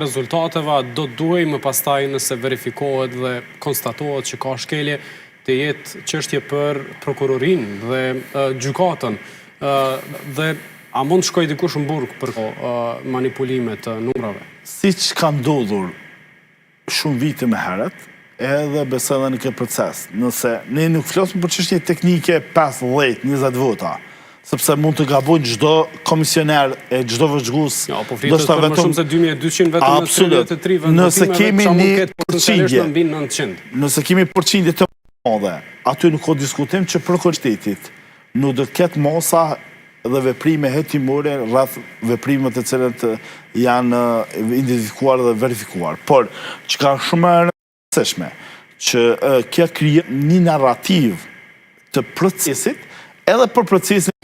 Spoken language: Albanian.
rezultateve, do duhejmë pastaj nëse verifikohet dhe konstatohet që ka shkelje të jetë çështje për prokurorinë dhe gjykatën. Dhe a mund shkoj dikush në burg për manipulime të numrave? Siç ka ndodhur shumë vite më herët, edhe besoj edhe në këtë proces. Nëse ne nuk flasim për çështje teknike 15-20 vota, sepse mund të gabojnë çdo komisioner e çdo vëzhgues. Ja, po flitet për më shumë se 2200 vetëm në 33 vend. Nëse kemi një përqindje, mbi 900. Nëse kemi përqindje të madhe, aty nuk ka diskutim që prokuroritetit nuk do të ketë masa dhe veprime hetimore rreth veprimet e cilat janë identifikuar dhe verifikuar. Por çka shumë e rëndësishme që kjo krijon një narrativ të procesit edhe për procesin